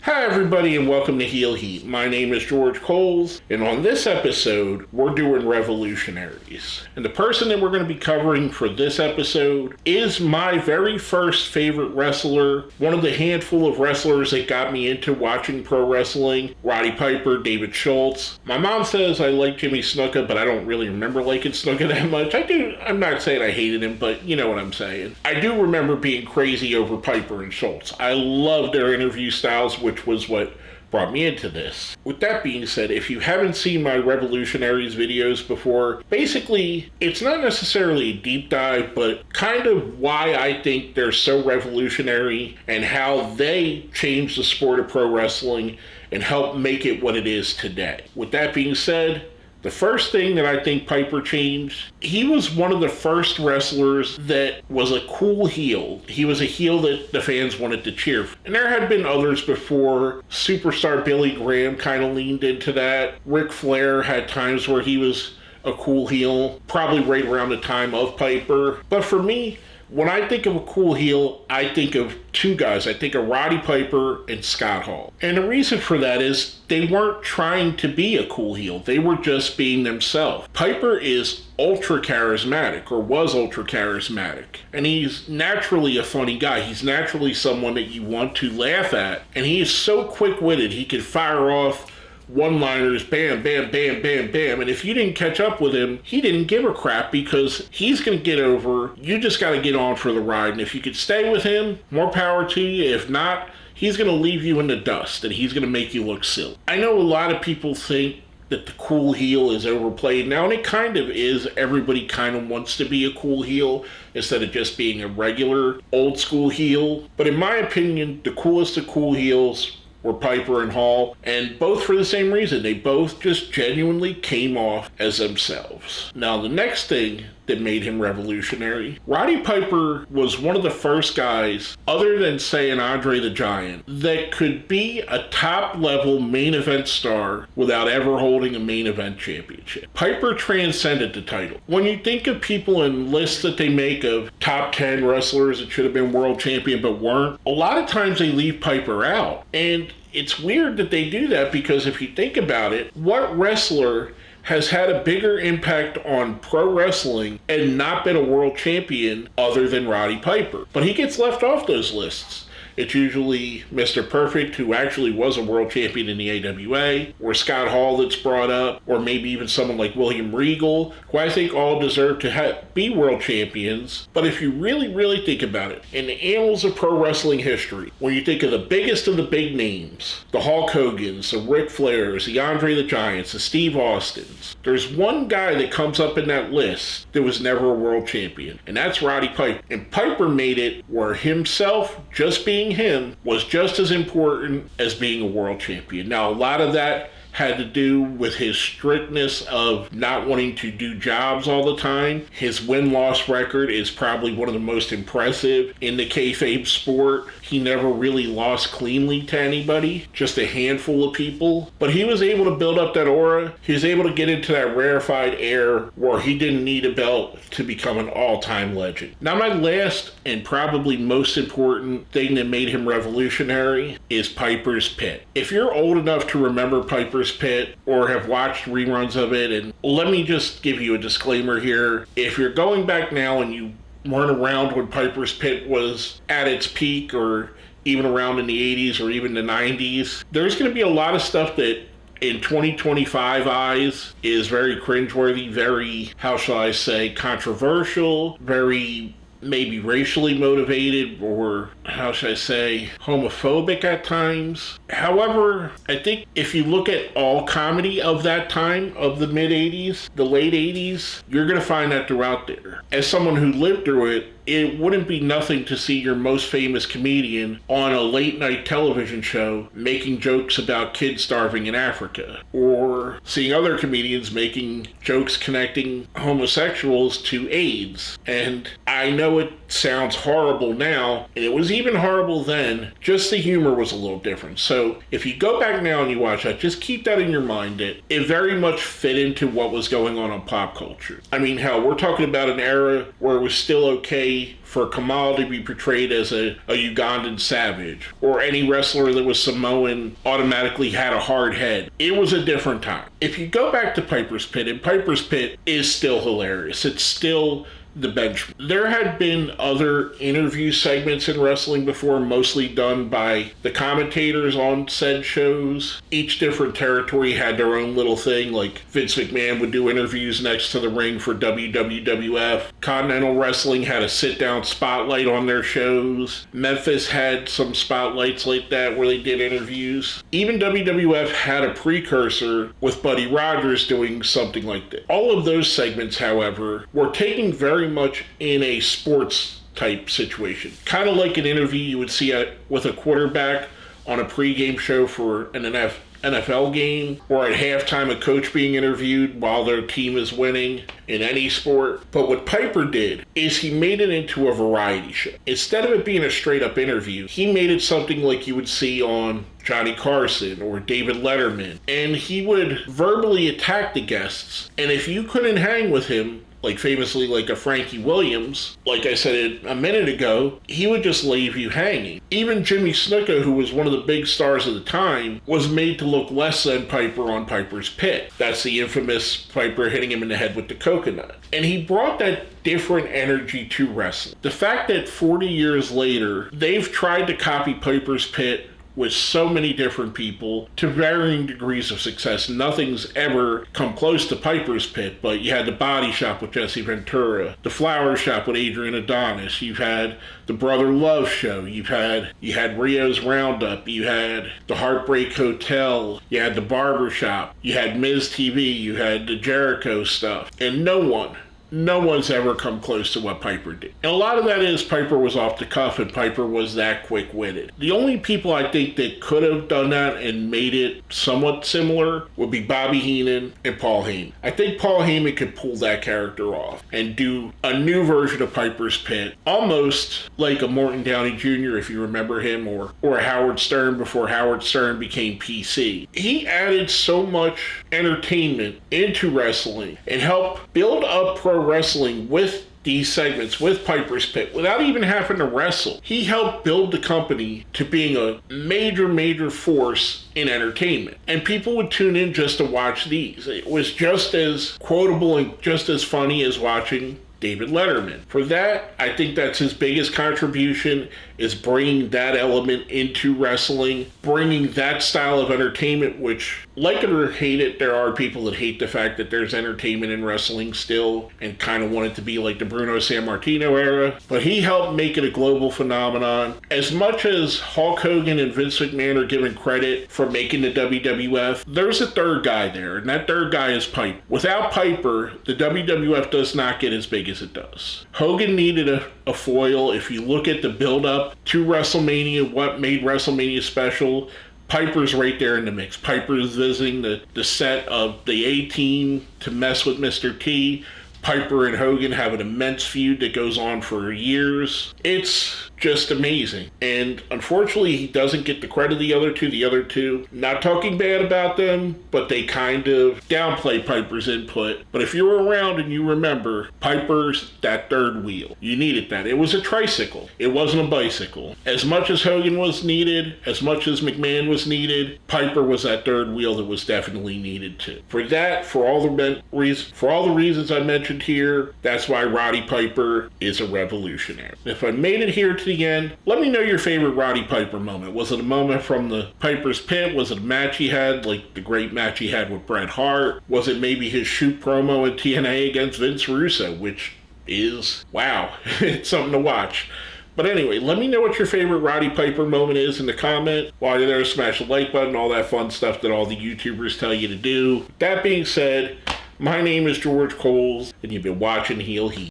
Hi everybody and welcome to Heel Heat. My name is George Coles, and on this episode, we're doing Revolutionaries. And the person that we're going to be covering for this episode is my very first favorite wrestler, one of the handful of wrestlers that got me into watching pro wrestling, Roddy Piper, David Schultz. My mom says I like Jimmy Snuka, but I don't really remember liking Snuka that much. I'm not saying I hated him, but you know what I'm saying. I do remember being crazy over Piper and Schultz. I love their interview styles, which was what brought me into this. With that being said, if you haven't seen my Revolutionaries videos before, basically, it's not necessarily a deep dive, but kind of why I think they're so revolutionary and how they changed the sport of pro wrestling and helped make it what it is today. With that being said, the first thing that I think Piper changed, he was one of the first wrestlers that was a cool heel. He was a heel that the fans wanted to cheer for. And there had been others before. Superstar Billy Graham kind of leaned into that. Ric Flair had times where he was a cool heel, probably right around the time of Piper. But for me, when I think of a cool heel, I think of two guys. I think of Roddy Piper and Scott Hall. And the reason for that is they weren't trying to be a cool heel. They were just being themselves. Piper is ultra charismatic, or was ultra charismatic. And he's naturally a funny guy. He's naturally someone that you want to laugh at. And he is so quick-witted. He could fire off one-liners, bam, bam, bam, bam, bam. And if you didn't catch up with him, he didn't give a crap because he's going to get over. You just got to get on for the ride. And if you could stay with him, more power to you. If not, he's going to leave you in the dust and he's going to make you look silly. I know a lot of people think that the cool heel is overplayed now, and it kind of is. Everybody kind of wants to be a cool heel instead of just being a regular old school heel. But in my opinion, the coolest of cool heels were Piper and Hall, and both for the same reason. They both just genuinely came off as themselves. Now, the next thing that made him revolutionary, Roddy Piper was one of the first guys, other than, say, an Andre the Giant, that could be a top-level main event star without ever holding a main event championship. Piper transcended the title. When you think of people in lists that they make of top 10 wrestlers that should have been world champion but weren't, a lot of times they leave Piper out. And it's weird that they do that because if you think about it, what wrestler has had a bigger impact on pro wrestling and not been a world champion other than Roddy Piper? But he gets left off those lists. It's usually Mr. Perfect, who actually was a world champion in the AWA, or Scott Hall that's brought up, or maybe even someone like William Regal, who I think all deserve to be world champions. But if you really, really think about it, in the annals of pro wrestling history, when you think of the biggest of the big names, the Hulk Hogans, the Ric Flairs, the Andre the Giants, the Steve Austins, there's one guy that comes up in that list that was never a world champion, and that's Roddy Piper. And Piper made it where himself, just being him, was just as important as being a world champion. Now, a lot of that had to do with his strictness of not wanting to do jobs all the time. His win-loss record is probably one of the most impressive in the kayfabe sport. He never really lost cleanly to anybody, just a handful of people. But he was able to build up that aura. He was able to get into that rarefied air where he didn't need a belt to become an all-time legend. Now, my last and probably most important thing that made him revolutionary is Piper's Pit. If you're old enough to remember Piper's Pit or have watched reruns of it, and let me just give you a disclaimer here. If you're going back now and you weren't around when Piper's Pit was at its peak, or even around in the 80s or even the 90s, there's going to be a lot of stuff that in 2025 eyes is very cringeworthy, very, how shall I say, controversial, very maybe racially motivated, or how should I say, homophobic at times. However, I think if you look at all comedy of that time, of the mid-80s, the late 80s, you're going to find that throughout there. As someone who lived through it, it wouldn't be nothing to see your most famous comedian on a late night television show making jokes about kids starving in Africa, or seeing other comedians making jokes connecting homosexuals to AIDS. And I know it sounds horrible now, and it was even horrible then, just the humor was a little different. So if you go back now and you watch that, just keep that in your mind that it very much fit into what was going on in pop culture. I mean, hell, we're talking about an era where it was still okay okay for Kamal to be portrayed as a Ugandan savage, or any wrestler that was Samoan automatically had a hard head. It was a different time. If you go back to Piper's Pit, and Piper's Pit is still hilarious, it's still the bench. There had been other interview segments in wrestling before, mostly done by the commentators on said shows. Each different territory had their own little thing, like Vince McMahon would do interviews next to the ring for WWF. Continental Wrestling had a sit-down spotlight on their shows. Memphis had some spotlights like that where they did interviews. Even WWF had a precursor with Buddy Rogers doing something like that. All of those segments, however, were taken very much in a sports type situation. Kind of like an interview you would see with a quarterback on a pregame show for an NFL game, or at halftime a coach being interviewed while their team is winning in any sport. But what Piper did is he made it into a variety show. Instead of it being a straight up interview, he made it something like you would see on Johnny Carson or David Letterman. And he would verbally attack the guests. And if you couldn't hang with him, like famously like a Frankie Williams, like I said a minute ago, he would just leave you hanging. Even Jimmy Snuka, who was one of the big stars of the time, was made to look less than Piper on Piper's Pit. That's the infamous Piper hitting him in the head with the coconut. And he brought that different energy to wrestling. The fact that 40 years later, they've tried to copy Piper's Pit with so many different people to varying degrees of success. Nothing's ever come close to Piper's Pit, but you had the Body Shop with Jesse Ventura, the Flower Shop with Adrian Adonis, you've had the Brother Love Show, you had Rio's Roundup, you had the Heartbreak Hotel, you had the Barber Shop, you had Miz TV, you had the Jericho stuff, and no one's ever come close to what Piper did. And a lot of that is Piper was off the cuff and Piper was that quick-witted. The only people I think that could have done that and made it somewhat similar would be Bobby Heenan and Paul Heyman. I think Paul Heyman could pull that character off and do a new version of Piper's Pit, almost like a Morton Downey Jr., if you remember him, or a Howard Stern before Howard Stern became PC. He added so much entertainment into wrestling and helped build up pro wrestling with these segments, with Piper's Pit, without even having to wrestle. He helped build the company to being a major force in entertainment. And people would tune in just to watch these. It was just as quotable and just as funny as watching David Letterman. For that, I think that's his biggest contribution, is bringing that element into wrestling, bringing that style of entertainment, which, like it or hate it, there are people that hate the fact that there's entertainment in wrestling still and kind of want it to be like the Bruno Sammartino era, but he helped make it a global phenomenon. As much as Hulk Hogan and Vince McMahon are given credit for making the WWF, there's a third guy there, and that third guy is Piper. Without Piper, the WWF does not get as big as it does. Hogan needed a foil. If you look at the build-up to WrestleMania, what made WrestleMania special, Piper's right there in the mix. Piper's visiting the set of the A-Team to mess with Mr. T. Piper and Hogan have an immense feud that goes on for years. It's just amazing. And unfortunately, he doesn't get the credit of the other two. The other two, not talking bad about them, but they kind of downplay Piper's input. But if you were around and you remember, Piper's that third wheel. You needed that. It was a tricycle. It wasn't a bicycle. As much as Hogan was needed, as much as McMahon was needed, Piper was that third wheel that was definitely needed too. For that, for all the reasons I mentioned here, that's why Roddy Piper is a revolutionary. If I made it here to the end, let me know your favorite Roddy Piper moment. Was it a moment from the Piper's Pit? Was it a match he had, like the great match he had with Bret Hart? Was it maybe his shoot promo in TNA against Vince Russo, which is, wow, it's something to watch. But anyway, let me know what your favorite Roddy Piper moment is in the comment. While you're there, smash the like button, all that fun stuff that all the YouTubers tell you to do. That being said, my name is George Coles, and you've been watching Heel Heat.